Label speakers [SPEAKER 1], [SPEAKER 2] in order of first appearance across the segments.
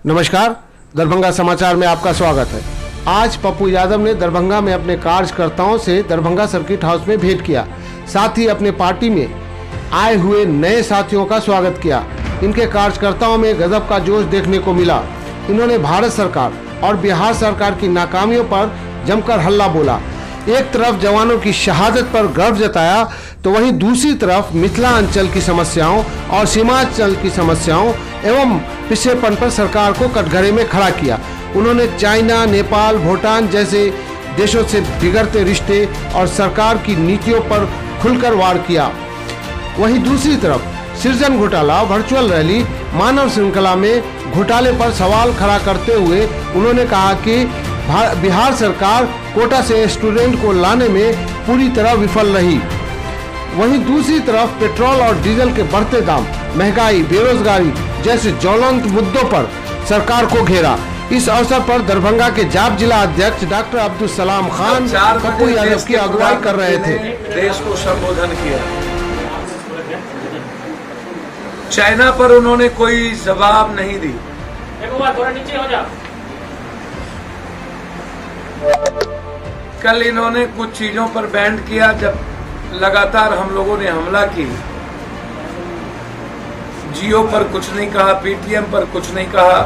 [SPEAKER 1] नमस्कार, दरभंगा समाचार में आपका स्वागत है। आज पप्पू यादव ने दरभंगा में अपने कार्यकर्ताओं से दरभंगा सर्किट हाउस में भेंट किया, साथ ही अपने पार्टी में आए हुए नए साथियों का स्वागत किया। इनके कार्यकर्ताओं में गजब का जोश देखने को मिला। इन्होंने भारत सरकार और बिहार सरकार की नाकामियों पर जमकर हल्ला बोला। एक तरफ जवानों की शहादत पर गर्व जताया, तो वहीं दूसरी तरफ मिथिलांचल की समस्याओं और सीमांचल की समस्याओं एवं पिछड़ेपन पर सरकार को कटघरे में खड़ा किया। उन्होंने चाइना, नेपाल, भूटान जैसे देशों से बिगड़ते रिश्ते और सरकार की नीतियों पर खुलकर वार किया। वहीं दूसरी तरफ सृजन घोटाला, वर्चुअल रैली, मानव श्रृंखला में घोटाले पर सवाल खड़ा करते हुए उन्होंने कहा कि बिहार सरकार कोटा से स्टूडेंट को लाने में पूरी तरह विफल रही। वहीं दूसरी तरफ पेट्रोल और डीजल के बढ़ते दाम, महंगाई, बेरोजगारी जैसे ज्वलंत मुद्दों पर सरकार को घेरा। इस अवसर पर दरभंगा के जाप जिला अध्यक्ष डॉक्टर अब्दुल सलाम खान पप्पू यादव की अगुवाई कर रहे थे।
[SPEAKER 2] देश को संबोधन किया। चाइना पर उन्होंने कोई जवाब नहीं दी।
[SPEAKER 3] थोड़ा नीचे हो जा।
[SPEAKER 2] कल इन्होंने कुछ चीजों पर बैन किया जब लगातार हम लोगों ने हमला की। जियो पर कुछ नहीं कहा, पेटीएम पर कुछ नहीं कहा।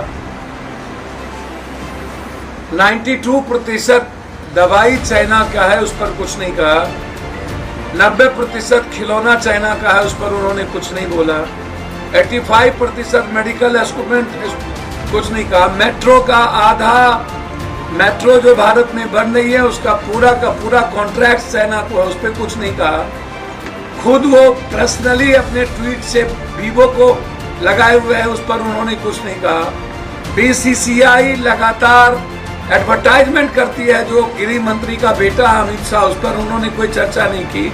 [SPEAKER 2] 92% दवाई चाइना का है, उस पर कुछ नहीं कहा। 90% खिलौना चाइना का है, उस पर उन्होंने कुछ नहीं बोला। 85% मेडिकल इक्विपमेंट कुछ नहीं कहा। मेट्रो का आधा मेट्रो जो भारत में बन रही है उसका पूरा का पूरा कॉन्ट्रैक्ट चाइना को है, उस पर कुछ नहीं कहा। खुद वो पर्सनली अपने ट्वीट से वीवो को लगाए हुए हैं, उस पर उन्होंने कुछ नहीं कहा। बीसीसीआई लगातार एडवर्टाइजमेंट करती है, जो गृह मंत्री का बेटा अमित शाह, उस पर उन्होंने कोई चर्चा नहीं की।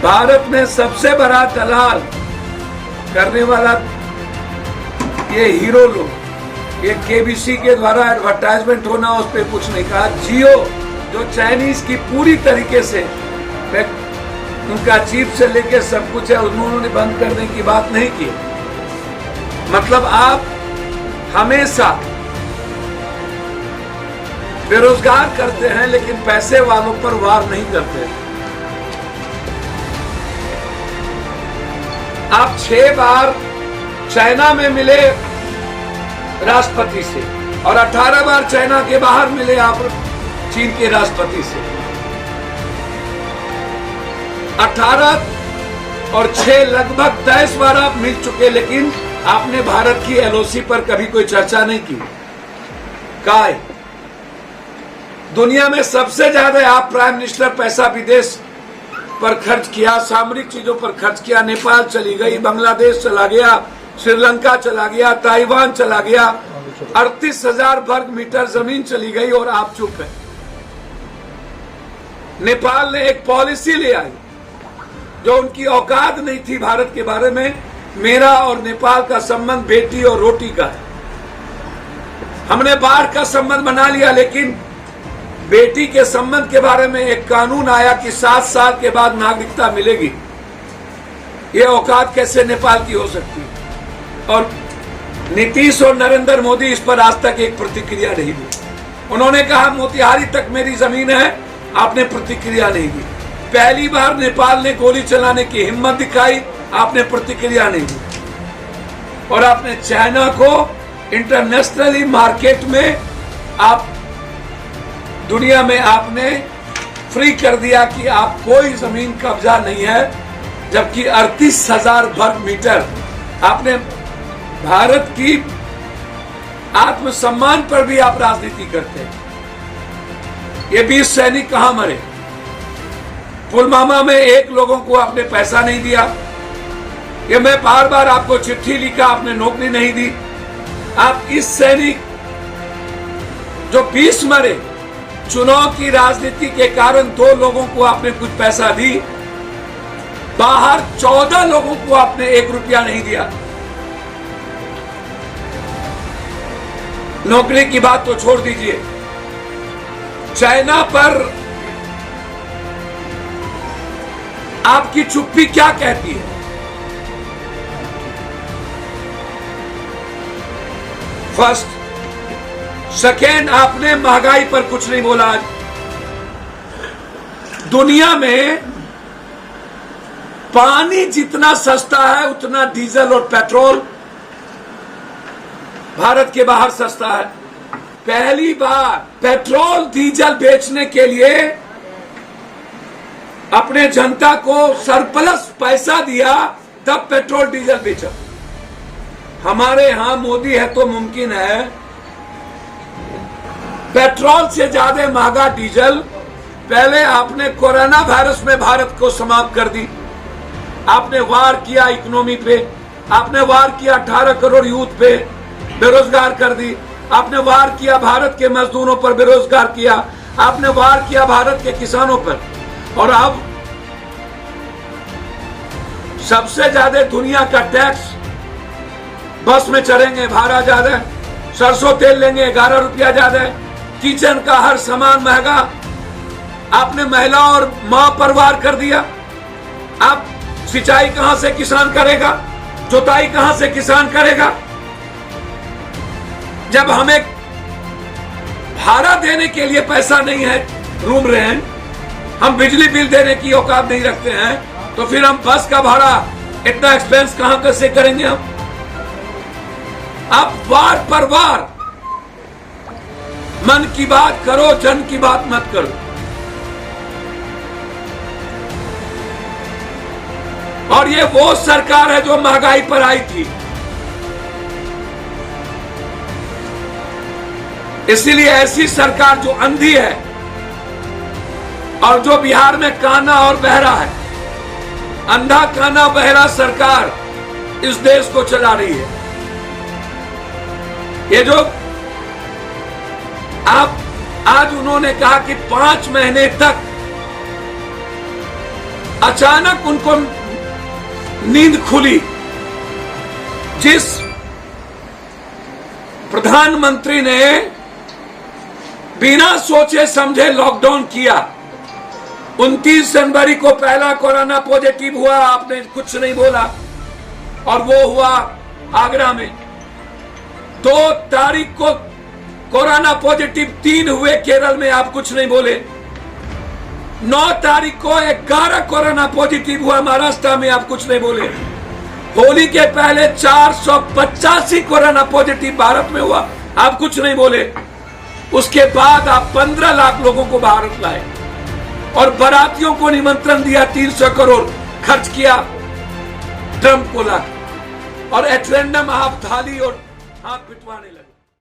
[SPEAKER 2] भारत में सबसे बड़ा दलाल करने वाला ये हीरो लोग, ये केबीसी के द्वारा एडवर्टाइजमेंट होना, उस पर कुछ नहीं कहा। जियो जो चाइनीज की पूरी तरीके से उनका चीफ से लेके सब कुछ है, उन्होंने बंद करने की बात नहीं की। मतलब आप हमेशा बेरोजगार करते हैं लेकिन पैसे वालों पर वार नहीं करते। आप 6 बार चाइना में मिले राष्ट्रपति से और 18 बार चाइना के बाहर मिले आप चीन के राष्ट्रपति से। 18 और 6 लगभग 23 बार आप मिल चुके, लेकिन आपने भारत की एलओसी पर कभी कोई चर्चा नहीं की। काय दुनिया में सबसे ज्यादा आप प्राइम मिनिस्टर पैसा विदेश पर खर्च किया, सामरिक चीजों पर खर्च किया। नेपाल चली गई, बांग्लादेश चला गया, श्रीलंका चला गया, ताइवान चला गया। 38,000 वर्ग मीटर जमीन चली गई और आप चुप है। नेपाल ने एक पॉलिसी ले आई जो उनकी औकात नहीं थी भारत के बारे में। मेरा और नेपाल का संबंध बेटी और रोटी का है। हमने बाढ़ का संबंध बना लिया, लेकिन बेटी के संबंध के बारे में एक कानून आया कि 7 साल के बाद नागरिकता मिलेगी। ये औकात कैसे नेपाल की हो सकती है? और नीतीश और नरेंद्र मोदी इस पर आज तक एक प्रतिक्रिया नहीं दी। उन्होंने कहा मोतिहारी तक मेरी जमीन है, आपने प्रतिक्रिया नहीं दी। पहली बार नेपाल ने गोली चलाने की हिम्मत दिखाई, आपने प्रतिक्रिया नहीं दी। और आपने चाइना को इंटरनेशनली मार्केट में, आप दुनिया में आपने फ्री कर दिया कि आप कोई जमीन कब्जा नहीं है, जबकि 38,000 वर्ग मीटर आपने भारत की आत्मसम्मान पर भी आप राजनीति करते हैं। ये 20 सैनिक कहां मरे? पुलवामा में 1 लोगों को आपने पैसा नहीं दिया। ये मैं बार बार आपको चिट्ठी लिखा, आपने नौकरी नहीं दी। आप इस सैनिक जो 20 मरे, चुनाव की राजनीति के कारण 2 लोगों को आपने कुछ पैसा दी। बाहर 14 लोगों को आपने 1 रुपया नहीं दिया। नौकरी की बात तो छोड़ दीजिए, चाइना पर आपकी चुप्पी क्या कहती है? फर्स्ट, सेकेंड, आपने महंगाई पर कुछ नहीं बोला। आज दुनिया में पानी जितना सस्ता है उतना डीजल और पेट्रोल भारत के बाहर सस्ता है। पहली बार पेट्रोल डीजल बेचने के लिए अपने जनता को सरप्लस पैसा दिया, तब पेट्रोल डीजल बेचा। हमारे यहां मोदी है तो मुमकिन है पेट्रोल से ज्यादा महंगा डीजल। पहले आपने कोरोना वायरस में भारत को समाप्त कर दी। आपने वार किया इकोनॉमी पे, आपने वार किया 18 करोड़ यूथ पे, बेरोजगार कर दी। आपने वार किया भारत के मजदूरों पर, बेरोजगार किया। आपने वार किया भारत के किसानों पर। और अब सबसे ज्यादा दुनिया का टैक्स, बस में चढ़ेंगे भाड़ा ज्यादा, सरसों तेल लेंगे 11 रुपया ज्यादा, किचन का हर सामान महंगा। आपने महिला और मां पर वार कर दिया। अब सिंचाई कहां से किसान करेगा, जुताई कहां से किसान करेगा? जब हमें भाड़ा देने के लिए पैसा नहीं है, रूम रेंट, हम बिजली बिल देने की औकात नहीं रखते हैं, तो फिर हम बस का भाड़ा इतना एक्सपेंस कहां कैसे करेंगे हम? अब वार पर वार, मन की बात करो, जन की बात मत करो। और ये वो सरकार है जो महंगाई पर आई थी। इसीलिए ऐसी सरकार जो अंधी है और जो बिहार में काना और बहरा है, अंधा काना बहरा सरकार इस देश को चला रही है। ये जो आप आज उन्होंने कहा कि 5 महीने तक अचानक उनको नींद खुली। जिस प्रधानमंत्री ने बिना सोचे समझे लॉकडाउन किया, 29 जनवरी को पहला कोरोना पॉजिटिव हुआ, आपने कुछ नहीं बोला। और वो हुआ आगरा में। 2 तारीख को कोरोना पॉजिटिव 3 हुए केरल में, आप कुछ नहीं बोले। 9 तारीख को 11 कोरोना पॉजिटिव हुआ महाराष्ट्र में, आप कुछ नहीं बोले। होली के पहले 485 कोरोना पॉजिटिव भारत में हुआ, आप कुछ नहीं बोले। उसके बाद आप 15 लाख लोगों को भारत लाए और बारातियों को निमंत्रण दिया, 300 करोड़ खर्च किया ट्रंप को ला, और एट रैंडम आप थाली और हाथ पिटवाने लगे।